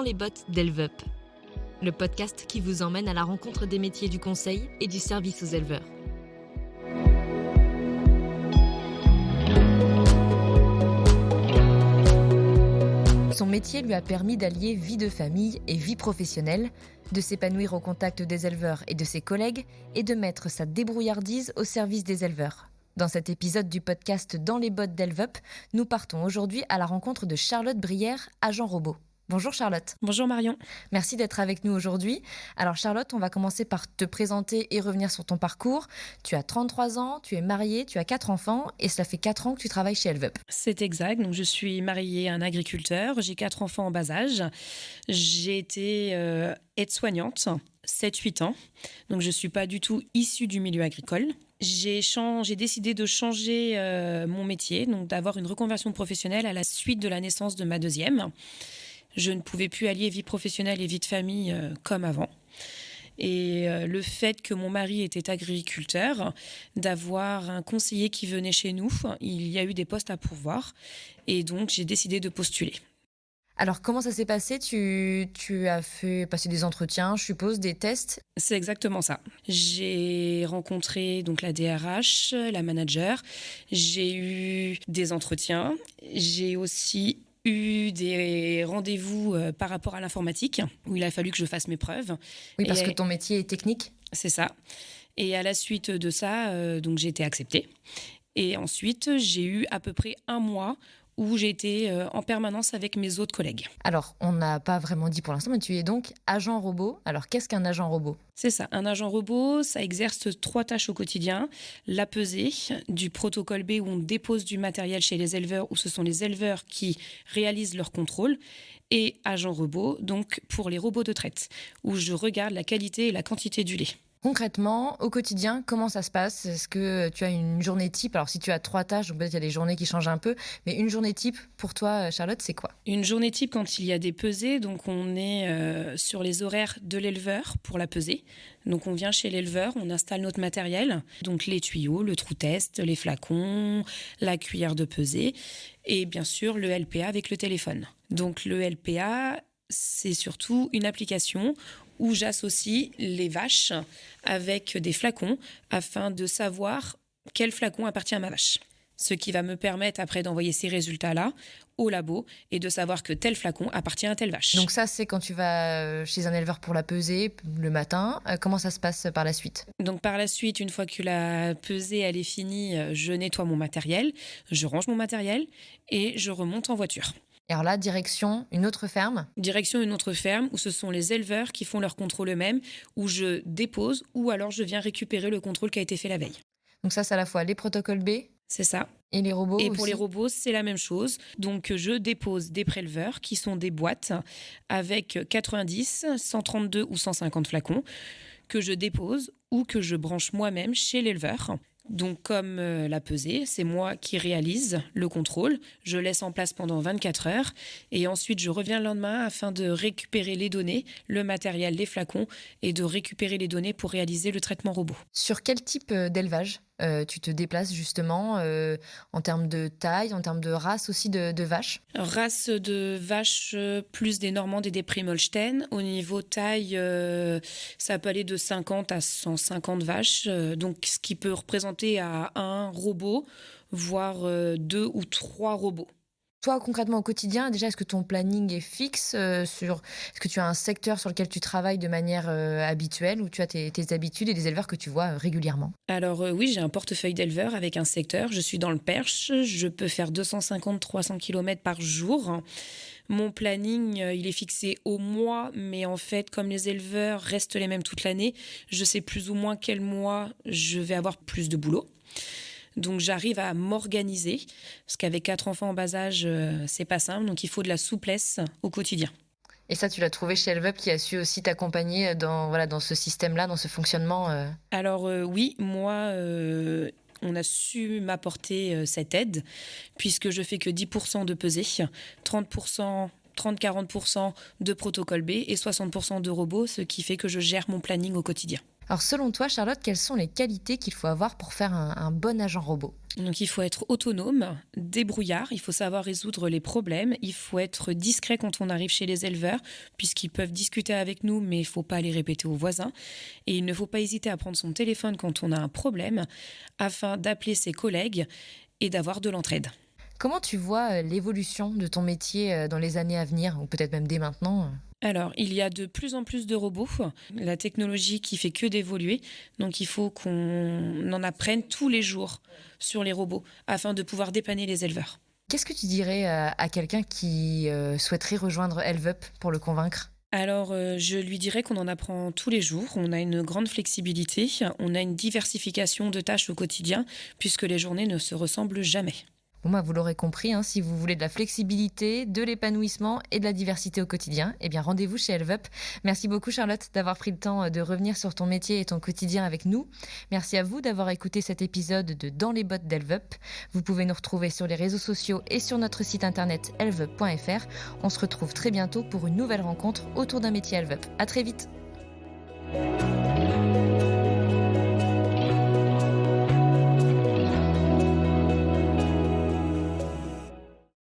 Dans les bottes d'Elveup, le podcast qui vous emmène à la rencontre des métiers du conseil et du service aux éleveurs. Son métier lui a permis d'allier vie de famille et vie professionnelle, de s'épanouir au contact des éleveurs et de ses collègues et de mettre sa débrouillardise au service des éleveurs. Dans cet épisode du podcast Dans les bottes d'Elveup, nous partons aujourd'hui à la rencontre de Charlotte Brière, agent robot. Bonjour Charlotte. Bonjour Marion. Merci d'être avec nous aujourd'hui. Alors Charlotte, on va commencer par te présenter et revenir sur ton parcours. Tu as 33 ans, tu es mariée, tu as 4 enfants et cela fait 4 ans que tu travailles chez Elveup. C'est exact, donc je suis mariée à un agriculteur, j'ai 4 enfants en bas âge. J'ai été aide-soignante, 7-8 ans, donc je ne suis pas du tout issue du milieu agricole. J'ai décidé de changer mon métier, donc d'avoir une reconversion professionnelle à la suite de la naissance de ma deuxième. Je ne pouvais plus allier vie professionnelle et vie de famille comme avant. Et le fait que mon mari était agriculteur, d'avoir un conseiller qui venait chez nous, il y a eu des postes à pourvoir. Et donc, j'ai décidé de postuler. Alors, comment ça s'est passé ? Tu as fait passer des entretiens, je suppose, des tests ? C'est exactement ça. J'ai rencontré donc la DRH, la manager. J'ai eu des entretiens. J'ai aussi eu des rendez-vous par rapport à l'informatique, où il a fallu que je fasse mes preuves. Oui, parce que ton métier est technique ? C'est ça. Et à la suite de ça, donc j'ai été acceptée. Et ensuite, j'ai eu à peu près 1 mois où j'ai été en permanence avec mes autres collègues. Alors, on n'a pas vraiment dit pour l'instant, mais tu es donc agent robot. Alors, qu'est-ce qu'un agent robot ? C'est ça, un agent robot, ça exerce 3 tâches au quotidien. La pesée, du protocole B où on dépose du matériel chez les éleveurs, où ce sont les éleveurs qui réalisent leur contrôle. Et agent robot, donc pour les robots de traite, où je regarde la qualité et la quantité du lait. Concrètement, au quotidien, comment ça se passe ? Est-ce que tu as une journée type ? Alors, si tu as 3 tâches, donc peut-être il y a des journées qui changent un peu, mais une journée type pour toi, Charlotte, c'est quoi ? Une journée type quand il y a des pesées, donc on est sur les horaires de l'éleveur pour la pesée. Donc on vient chez l'éleveur, on installe notre matériel, donc les tuyaux, le trou-test, les flacons, la cuillère de pesée et bien sûr le LPA avec le téléphone. Donc le LPA, c'est surtout une application où j'associe les vaches avec des flacons afin de savoir quel flacon appartient à ma vache. Ce qui va me permettre après d'envoyer ces résultats-là au labo et de savoir que tel flacon appartient à telle vache. Donc ça, c'est quand tu vas chez un éleveur pour la peser le matin. Comment ça se passe par la suite ? Donc par la suite, une fois que la pesée elle est finie, je nettoie mon matériel, je range mon matériel et je remonte en voiture. Et alors là, direction une autre ferme ? Direction une autre ferme où ce sont les éleveurs qui font leur contrôle eux-mêmes, où je dépose ou alors je viens récupérer le contrôle qui a été fait la veille. Donc ça, c'est à la fois les protocoles B C'est ça. et les robots Et aussi. pour les robots, c'est la même chose. Donc, je dépose des préleveurs qui sont des boîtes avec 90, 132 ou 150 flacons que je dépose ou que je branche moi-même chez l'éleveur. Donc, comme la pesée, c'est moi qui réalise le contrôle. Je laisse en place pendant 24 heures et ensuite, je reviens le lendemain afin de récupérer les données, le matériel, les flacons et de récupérer les données pour réaliser le traitement robot. Sur quel type d'élevage tu te déplaces justement en termes de taille, en termes de race aussi de vaches ? Race de vaches plus des Normandes et des Primolstein. Au niveau taille, ça peut aller de 50 à 150 vaches. Donc, ce qui peut représenter à un robot, voire 2 ou 3 robots. Toi, concrètement, au quotidien, déjà, est-ce que ton planning est fixe est-ce que tu as un secteur sur lequel tu travailles de manière habituelle ou tu as tes habitudes et des éleveurs que tu vois régulièrement ? Alors oui, j'ai un portefeuille d'éleveurs avec un secteur. Je suis dans le Perche. Je peux faire 250-300 km par jour. Mon planning, il est fixé au mois, mais en fait, comme les éleveurs restent les mêmes toute l'année, je sais plus ou moins quel mois je vais avoir plus de boulot. Donc j'arrive à m'organiser, parce qu'avec 4 enfants en bas âge, c'est pas simple, donc il faut de la souplesse au quotidien. Et ça, tu l'as trouvé chez Elveup qui a su aussi t'accompagner dans ce système-là, dans ce fonctionnement Alors oui, moi, on a su m'apporter cette aide, puisque je fais que 10% de pesée, 30-40% de protocole B et 60% de robots, ce qui fait que je gère mon planning au quotidien. Alors selon toi, Charlotte, quelles sont les qualités qu'il faut avoir pour faire un bon agent robot? Donc il faut être autonome, débrouillard, il faut savoir résoudre les problèmes, il faut être discret quand on arrive chez les éleveurs, puisqu'ils peuvent discuter avec nous, mais il ne faut pas les répéter aux voisins. Et il ne faut pas hésiter à prendre son téléphone quand on a un problème, afin d'appeler ses collègues et d'avoir de l'entraide. Comment tu vois l'évolution de ton métier dans les années à venir, ou peut-être même dès maintenant? Alors, il y a de plus en plus de robots, la technologie qui fait que d'évoluer, donc il faut qu'on en apprenne tous les jours sur les robots afin de pouvoir dépanner les éleveurs. Qu'est-ce que tu dirais à quelqu'un qui souhaiterait rejoindre HelpUp pour le convaincre? Alors, je lui dirais qu'on en apprend tous les jours, on a une grande flexibilité, on a une diversification de tâches au quotidien, puisque les journées ne se ressemblent jamais. Bon, bah, vous l'aurez compris, hein, si vous voulez de la flexibilité, de l'épanouissement et de la diversité au quotidien, eh bien rendez-vous chez HelpUp. Merci beaucoup Charlotte d'avoir pris le temps de revenir sur ton métier et ton quotidien avec nous. Merci à vous d'avoir écouté cet épisode de Dans les bottes d'HelpUp. Vous pouvez nous retrouver sur les réseaux sociaux et sur notre site internet helvup.fr. On se retrouve très bientôt pour une nouvelle rencontre autour d'un métier HelpUp. À très vite.